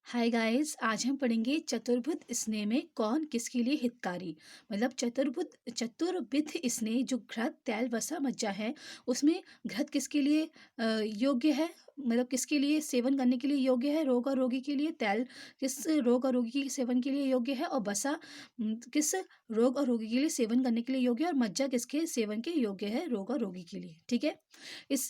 Hi guys, आज हम पढ़ेंगे चतुर्भुज स्नेह में कौन किसके लिए हितकारी। मतलब चतुर्विध स्नेह जो घृत तैल वसा मज्जा है, उसमें घृत किसके लिए योग्य है। मतलब किसके लिए सेवन करने के लिए योग्य है, रोग और रोगी के लिए। तैल किस रोग और रोगी के सेवन के लिए योग्य है, और वसा किस रोग और रोगी के लिए सेवन करने के लिए योग्य है, और मज्जा किसके सेवन के योग्य है, रोग और रोगी के लिए। ठीक है।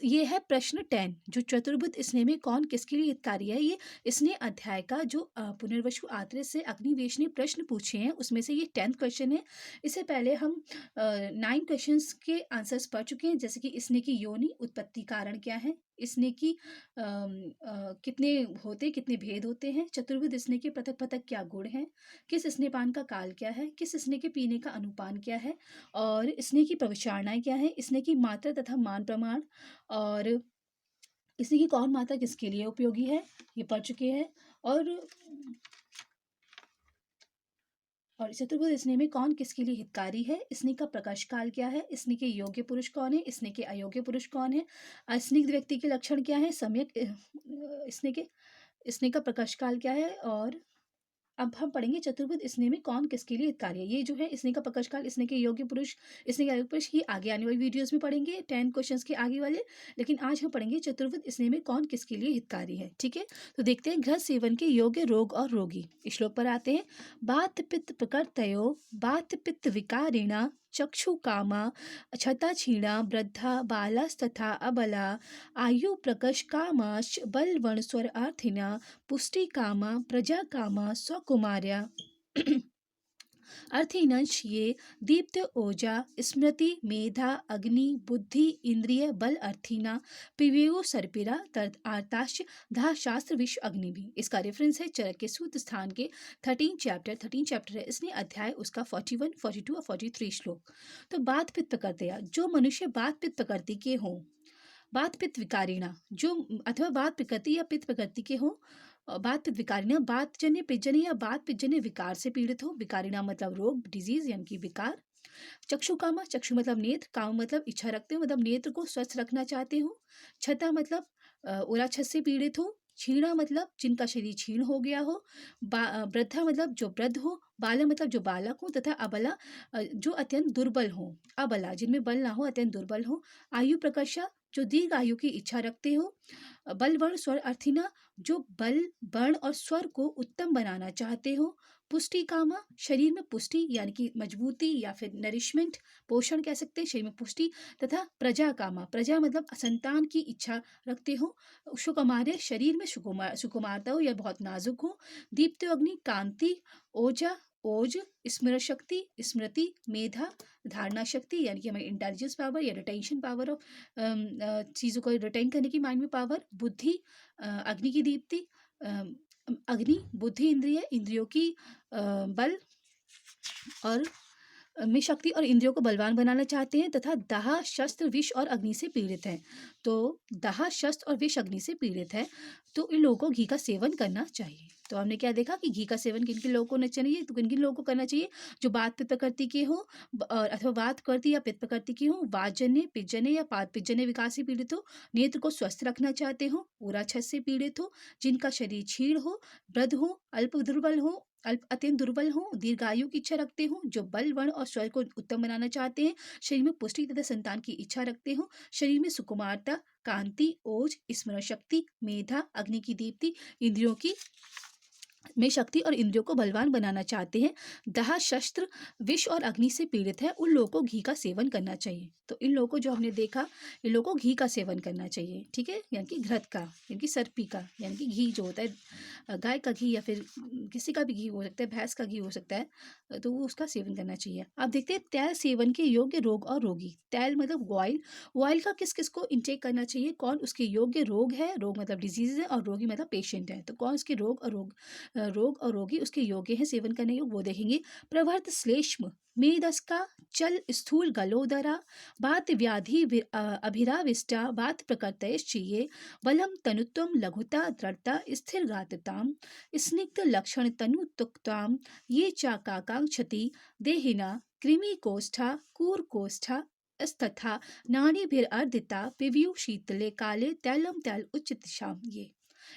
ये है प्रश्न 10, जो चतुर्भुज स्नेह में कौन किसके लिए हितकारी है। ये इसने अध्याय का जो पुनर्वसु आत्रे से अग्निवेश ने प्रश्न पूछे हैं, उसमें से ये 10th क्वेश्चन है। इससे पहले हम 9 क्वेश्चंस के आंसर्स पढ़ चुके हैं, जैसे कि इसने की योनि, उत्पत्ति कारण क्या है, इसने की कितने होते कितने भेद होते हैं, चतुर्विध स्नेह के पृथक पृथक क्या गुण हैं, किस स्नेहपान का काल क्या है, किस स्नेह के पीने का अनुपान क्या है, और स्नेह की प्रविचारणाएं क्या है, स्नेह की मात्रा तथा मान प्रमाण, और स्नेह की कौन मात्रा किसके लिए उपयोगी है, ये पढ़ चुके हैं। और चतुर्भुज स्नेह में कौन किसके लिए हितकारी है, स्नेह का प्रकाश काल क्या है, स्नेह के योग्य पुरुष कौन है, स्नेह के अयोग्य पुरुष कौन है, अस्निग्ध व्यक्ति के लक्षण क्या है, सम्यक स्नेह का प्रकाश काल क्या है। और अब हम पढ़ेंगे चतुर्भुज स्नेह में कौन किसके लिए हितकारी है। ये जो है स्नेह का प्रकाश काल, स्नेह के योग्य पुरुष, स्नेह के अयोग्य पुरुष, ये आगे आने वाली वीडियोस में पढ़ेंगे 10 क्वेश्चंस के आगे वाले। लेकिन आज हम पढ़ेंगे चतुर्भुज स्नेह में कौन किसके लिए हितकारी है। ठीक है। तो देखते हैं घृत सेवन के योग्य रोग और रोगी। श्लोक पर आते हैं। बात पित्त प्रकृतयो बात पित्त विकारिणा चक्षु कामा छता क्षीणा वृद्धा बालास्तथा अबला आयु प्रकश कामाश्च बलवण स्वर आर्थिना पुष्टि कामा प्रजा कामा स्वकुमार्या अर्थीनंश ये दीप्त ओजा स्मृति मेधा अग्नि बुद्धि इंद्रिय बल अर्थीना पिवेयो सर्पिरा तर्त आर्ताश धा शास्त्र विश्व अग्नि भी। इसका रेफरेंस है चरक के सूत्र स्थान के 13 चैप्टर है, इसने अध्याय उसका 41, 42 और 43 श्लोक। तो बात पित्त प्रकृति, जो मनुष्य बात पित्त प्रकृति के हों, बात पित्त विकारिणा, जो अथवा बात प्रकृति या पित्त प्रकृति के हों, बात पित्त विकारिणा बात जन्य पित्तजन्य या बात पित्तजन्य विकार से पीड़ित हो। विकारिणा मतलब रोग, डिजीज यानी कि विकार। चक्षु कामा, चक्षु मतलब नेत्र, काम मतलब इच्छा रखते हो, मतलब नेत्र को स्वस्थ रखना चाहते हो। छता मतलब उरा छत से पीड़ित हो। छीणा मतलब जिनका शरीर छीण हो गया हो। वृद्धा मतलब जो वृद्ध हो। बाला मतलब जो बालक हो। तथा अबला जो अत्यंत दुर्बल हो। अबला जिनमें बल ना हो, अत्यंत दुर्बल हो। आयु प्रकर्षा जो दीर्घ आयु की इच्छा रखते हो। बल वर्ण स्वर अर्थिना जो बल वर्ण और स्वर को उत्तम बनाना चाहते हो। पुष्टि कामा शरीर में पुष्टि यानी कि मजबूती या फिर नरिशमेंट, पोषण कह सकते हैं, शरीर में पुष्टि। तथा प्रजा कामा, प्रजा मतलब संतान की इच्छा रखते हो। सुकुमार्य शरीर में सुकुमारता हो या बहुत नाजुक हो। दीप्त अग्नि कांति, ओजा ओज, स्मरण शक्ति स्मृति, मेधा धारणा शक्ति यानी कि हमारी इंटेलिजेंस पावर या रिटेंशन पावर ऑफ चीज़ों को रिटेन करने की माइंड में पावर। बुद्धि अग्नि की दीप्ति, अग्नि बुद्धि इंद्रिय, इंद्रियों की बल और में शक्ति और इंद्रियों को बलवान बनाना चाहते हैं। तथा दाह शस्त्र विष और अग्नि से पीड़ित हैं। तो दाह शस्त्र और विष अग्नि से पीड़ित है, तो इन लोगों को घी का सेवन करना चाहिए। तो हमने क्या देखा कि घी का सेवन किन किन लोगों को करना चाहिए, तो किन किन लोगों को करना चाहिए, जो बात पित्त प्रकृति के हो, और अथवा बात करती या पित्त प्रकृति की हो, वातजन्य पित्तजन्य या पात पित्तजन्य विकार से पीड़ित हो, नेत्र को स्वस्थ रखना चाहते हो, पूरा छत से पीड़ित हो, जिनका शरीर क्षीण हो, वृद्ध हो, अल्प दुर्बल हो, अल्प अत्यंत दुर्बल हो, दीर्घायु की इच्छा रखते हो, जो बल वर्ण और स्वर को उत्तम बनाना चाहते हैं, शरीर में पुष्टि तथा संतान की इच्छा रखते हो, शरीर में सुकुमारता, कांति, ओज, स्मरण शक्ति, मेधा, अग्नि की दीप्ति, इंद्रियों की में शक्ति और इंद्रियों को बलवान बनाना चाहते हैं, दाह शस्त्र विष और अग्नि से पीड़ित है, उन लोगों को घी का सेवन करना चाहिए। तो इन लोगों को जो हमने देखा, इन लोगों को घी का सेवन करना चाहिए। ठीक है, यानी कि घृत का, यानी कि सर्पी का, यानी कि घी जो होता है, गाय का घी या फिर किसी का भी घी हो सकता है, भैंस का घी हो सकता है, तो वो उसका सेवन करना चाहिए। अब देखते हैं तैल सेवन के योग्य रोग और रोगी। तैल मतलब ऑयल, ऑयल का किस किस को इंटेक करना चाहिए, कौन उसके योग्य रोग है, रोग मतलब डिजीज है, और रोगी मतलब पेशेंट है। तो कौन उसके रोग और रोगी उसके योग्य हैं सेवन करने योग्य, वो देखेंगे। प्रवर्त श्लेष्म मेदस्का चल स्थूल गलोदरा बात व्याधि अभिराविष्टा बात प्रकृतयश्चिये बलम तनुत्वम लघुता दृढ़ता स्थिर गात्रताम स्निग्ध लक्षण तनुतुक्ताम ये चाकांक्षति देहिना कृमि कोष्ठा कूर कोष्ठा स्तथा नाड़ीभिर्दिता पिव्यू शीतले काले तैलम तैल उच्च दिशाम। ये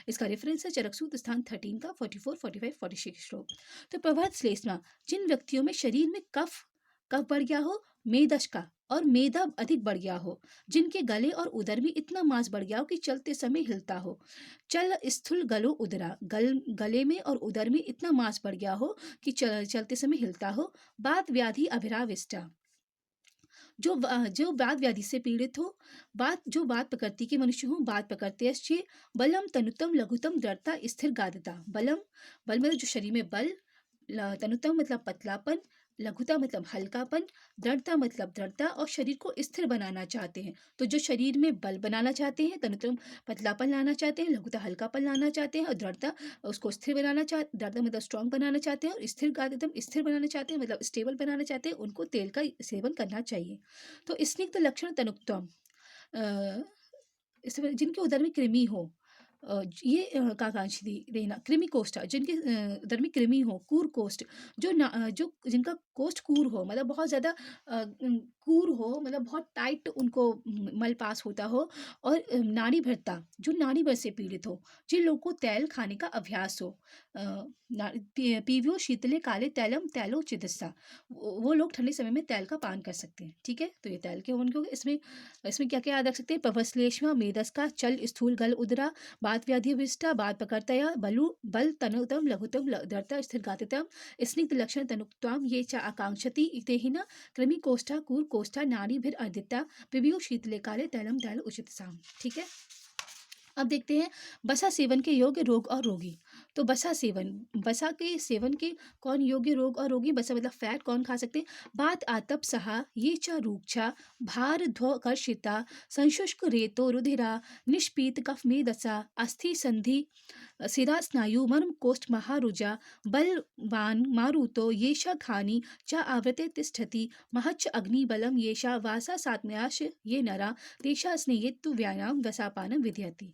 इसका रेफरेंस है चरक सूत्र स्थान 13 का 44, 45, 46 श्लोक। तो प्रभात श्लेष्मा, जिन व्यक्तियों में शरीर में कफ कफ बढ़ गया हो, मेदश का और मेदा अधिक बढ़ गया हो, जिनके गले और उदर में इतना मांस बढ़ गया हो कि चलते समय हिलता हो, चल स्थूल गलो उदरा, गले में और उदर में इतना मांस बढ़ गया हो कि चलते समय हिलता हो, बात व्याधि अभिराविष्टा, जो बात व्याधि से पीड़ित हो, बात प्रकृति के मनुष्य हो, बात प्रकृति बलम तनुतम लघुतम दृढ़ता स्थिर गादता। बल मतलब जो शरीर में बल, तनुतम मतलब पतलापन, लघुता मतलब हल्कापन, दृढ़ता मतलब दृढ़ता और शरीर को स्थिर बनाना चाहते हैं। तो जो शरीर में बल बनाना चाहते हैं, तनुतम पतलापन लाना चाहते हैं, लघुता हल्कापन लाना चाहते हैं और दृढ़ता उसको स्थिर बनाना चाहते, दृढ़ता मतलब स्ट्रांग बनाना चाहते हैं और स्थिर का एकदम स्थिर बनाना चाहते हैं मतलब स्टेबल बनाना चाहते हैं, उनको तेल का सेवन करना चाहिए। तो स्निग्ध लक्षण तनुक्तम, जिनके उदर में कृमि हो, ये काकांक्षी रहना कृमि कोष्ठ, जिनके उदर में कृमि हो, कूर कोष्ठ, जो जिनका कोष्ठ कूर हो मतलब बहुत ज़्यादा कूर हो, मतलब बहुत टाइट उनको मल पास होता हो, और नाड़ी भरता, जो नाड़ी भर से पीड़ित हो, जिन लोगों को तैल खाने का अभ्यास हो, पीव्यो शीतले काले तैलम तैलो चिकित्सा, वो लोग ठंडे समय में तैल का पान कर सकते हैं। ठीक है, तो ये तैल के उनके इसमें इसमें क्या क्या याद रख सकते हैं? पवश्लेष्मा मेदस का, चल स्थूल गल उदरा, बात व्याधि विष्टा, बात पकड़तया, बल तनुतम लघुतम दृढ़ता स्थिर गातितम, स्निग्ध लक्षण तनुक्ताम, ये च आकांक्षति इतेहिना कृमि कोष्ठा कूर कोष्ठा नाड़ी भिर अर्दिता पिबियो शीतले काले तैलम तैल उचित साम। ठीक है, अब देखते हैं बसा सेवन के योग्य रोग और रोगी। तो बसा के सेवन के कौन योग्य रोग और रोगी? बसा मतलब फैट कौन खा सकते हैं? बात आतप सहा, ये चा रूक्षा, भार ध्वकर्षिता, संशुष्क रेतो रुधिरा, निष्पीत कफ में दशा, अस्थि संधि सिरा स्नायु मर्म कोष्ठ महारुजा, बलवान मारुतो येषा खानी च आवृते तिष्ठति, महच्च अग्निबलम येषा वासा सात्म्याश ये नरा, तेषा स्नेहित्व व्यायाम वसापानम विधयति।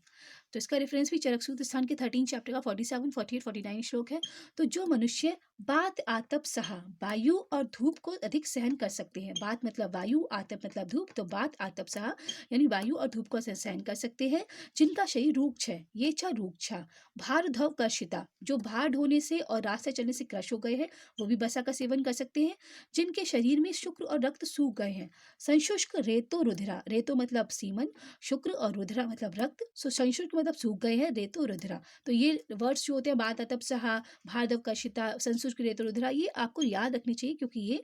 तो इसका रेफरेंस भी चरक सूत्र स्थान के 13 चैप्टर का 47, 48, 49 श्लोक है। तो जो मनुष्य बात आतप सहा, वायु और धूप को अधिक सहन कर सकते हैं, बात मतलब वायु, आतप मतलब धूप, तो बात आतप सहा यानी वायु और धूप को सहन कर सकते हैं, जिनका शरीर रूक्ष है, ये चा रूक्षा, भार ध्व कर्षिता, जो भार ढोने से और रास्ते चलने से क्रश हो गए हैं, वो भी बसा का सेवन कर सकते हैं, जिनके शरीर में शुक्र और रक्त सूख गए हैं, संशुष्क रेतो रुधिरा, रेतो मतलब सीमन, शुक्र और रुधिरा मतलब रक्त, सो संशुष्क मतलब सूख गए हैं, रेतो रुधिरा। तो ये वर्ड्स जो होते हैं बात अतप सहा, भार्दव कशिता, संशुष्क रेतो रुधिरा, ये आपको याद रखनी चाहिए क्योंकि ये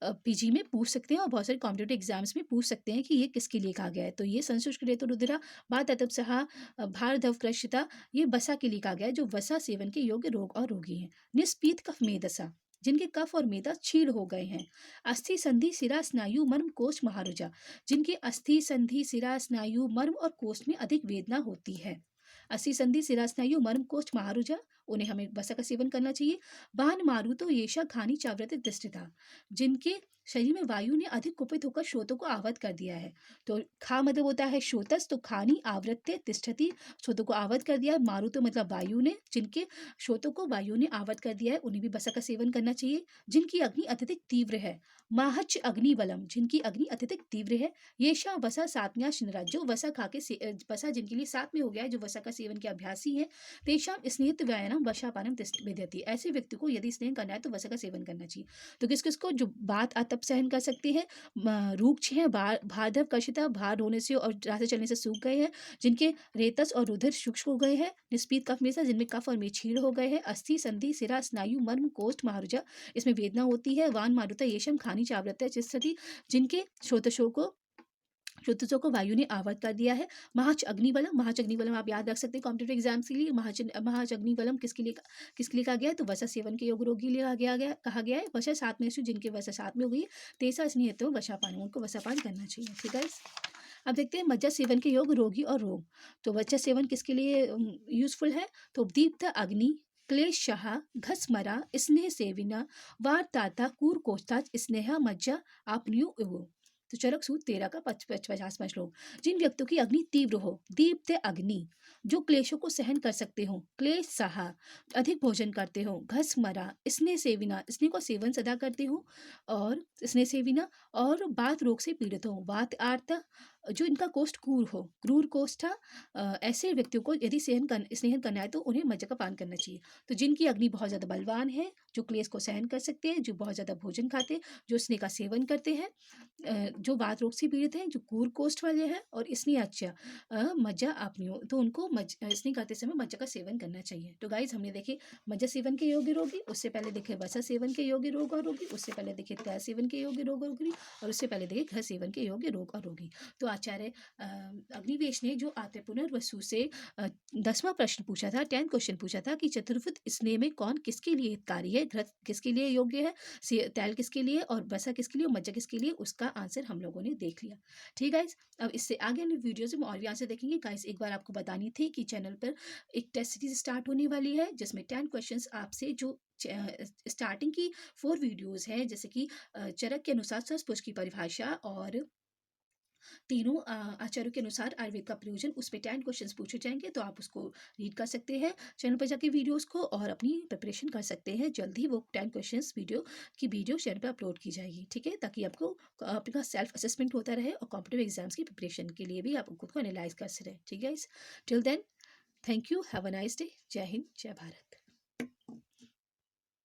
पीजी में पूछ सकते हैं और बहुत सारे कॉम्पिटेटिव एग्जाम्स में पूछ सकते हैं कि ये किसके लिए कहा गया है। तो ये संशुष्क रेतो रुधिरा, बात अतप सहा, भार्दव कशिता, ये बसा के लिए कहा गया है, जो वसा सेवन के योग्य रोग और रोगी हैं। निष्पीत कफ मेदसा, जिनके कफ और मेदा छीड़ हो गए हैं। अस्थि संधि सिरा स्नायु मर्म कोष्ठ महारुजा, जिनके अस्थि संधि सिरा स्नायु मर्म और कोष्ठ में अधिक वेदना होती है। अस्थि संधि सिरा स्नायु मर्म कोष्ठ महारुजा, उन्हें हमें बसा का सेवन करना चाहिए। बान मारु तो येषा खानी चाव्रत दृष्टिता, जिनके शरीर में वायु ने अधिक कुपित होकर श्रोतों को आवत कर दिया है। तो खा मतलब होता है श्रोतस, तो खानी आवृत्य तिष्ठति, श्रोतों को आवत कर दिया है। मारु तो मतलब वायु ने, जिनके श्रोतों को वायु ने आवत कर दिया है, उन्हें भी बसा का सेवन करना चाहिए। जिनकी अग्नि अत्यधिक तीव्र है, माहच अग्नि बलम, जिनकी अग्नि अत्यधिक तीव्र है। येषा वसा सात्म्या शिनरा, जो वसा खा के वसा जिनके लिए साथ में हो गया है, जो वसा का सेवन के अभ्यासी है। तेषाम स्नेहित व्यायाम वशापानम विद्यति, ऐसे व्यक्ति को यदि स्नेह करना है तो वसा का सेवन करना चाहिए। तो किस किस को? जो बात आतप सहन कर सकते हैं, रूक्ष हैं, भार्धव कशिता, भार होने से और रास्ते चलने से सूख गए हैं, जिनके रेतस और रुधिर शुष्क हो गए हैं। निष्पीत कफ में से, जिनमें कफ और में छीड़ हो गए हैं। अस्थि संधि सिरा स्नायु मर्म कोष्ठ महारुजा, इसमें वेदना होती है। वान मारुता येषम खानी चाव्रत चिस्सति, जिनके श्रोतसों को वायु ने आवत कर दिया है। महाच अग्निबलम, महाच अग्निबलम आप याद रख सकते हैं कॉम्पिटेटिव एग्जाम्स के लिए। महाच अग्निबलम किसके लिए कहा गया है? तो वसा सेवन के योग रोगी लिए कहा गया है। वसा सात में से, जिनके वसा सात में हो गई, तेसा स्नेह तो वसापान, उनको वसापान करना चाहिए। ठीक है, अब देखते हैं मज्जा सेवन के योग रोगी और रोग। तो मज्जा सेवन किसके लिए यूजफुल है? तो दीप्त अग्नि, क्लेश शाह, घसमरा, स्नेह सेविना, वार्ताता, कूर कोष्ठा, स्नेहा मज्जा आपन्यू एवो। तो चरक सूत्र 13 का 50वां श्लोक। जिन व्यक्तियों की अग्नि तीव्र हो, दीप्त अग्नि, जो क्लेशों को सहन कर सकते हो, क्लेश सहा, अधिक भोजन करते हो, घस मरा, स्नेह सेविना, स्नेह को सेवन सदा करते हो, और स्नेह सेविना, और बात रोग से पीड़ित हो, वात आर्त, जो इनका कोष्ठ क्रूर कोष्ठ था। ऐसे व्यक्तियों को यदि स्नेहन करना है तो उन्हें मज्जा का पान करना चाहिए। तो जिनकी अग्नि बहुत ज़्यादा बलवान है, जो क्लेश को सहन कर सकते हैं, जो बहुत ज़्यादा भोजन खाते हैं, जो स्नेह का सेवन करते हैं, जो वात रोग से पीड़ित हैं, जो क्रूर कोष्ठ वाले हैं और स्नेह अच्छा मज्जा आपनियों, तो उनको स्नेह करते समय मज्जा का सेवन करना चाहिए। तो गाइज हमने देखे मज्जा सेवन के योग्य रोगी, उससे पहले देखे वसा सेवन के योग्य रोग और रोगी, उससे पहले देखे त्याग सेवन के योग्य रोग और रोगी, और उससे पहले देखे घृत सेवन के योग्य रोग और रोगी। तो आचार्य अग्निवेश ने जो आत्य पुनर्वसु से 10वां प्रश्न पूछा था, 10 क्वेश्चन पूछा था कि चतुर्विध स्नेह में कौन किसके लिए हितकारी है, घृत किसके लिए योग्य है, तैल किसके लिए और वसा किसके लिए और मज्जा किसके लिए, उसका आंसर हम लोगों ने देख लिया। ठीक है गाइस, अब इससे आगे वाली वीडियोस में और भी आंसर देखेंगे। गाइस एक बार आपको बतानी थी कि चैनल पर एक टेस्ट सीरीज स्टार्ट होने वाली है जिसमें 10 क्वेश्चंस आपसे जो स्टार्टिंग की 4 वीडियोस हैं, जैसे कि चरक के अनुसार सस्पुष की परिभाषा और तीनों आचार्यों के अनुसार आयुर्वेद का प्रयोजन, उस पे 10 क्वेश्चंस पूछे जाएंगे। तो आप उसको रीड कर सकते हैं चैनल पर जाके वीडियोस को और अपनी प्रिपरेशन कर सकते हैं। जल्द ही वो 10 क्वेश्चंस वीडियो चैनल पर अपलोड की जाएगी। ठीक है, ताकि आपको आपका सेल्फ असेसमेंट होता रहे और कॉम्पिटिटिव एग्जाम्स की प्रिपरेशन के लिए भी आप खुद को एनालाइज कर सकें। ठीक है, till then thank you, have a nice day. जय हिंद, जय भारत।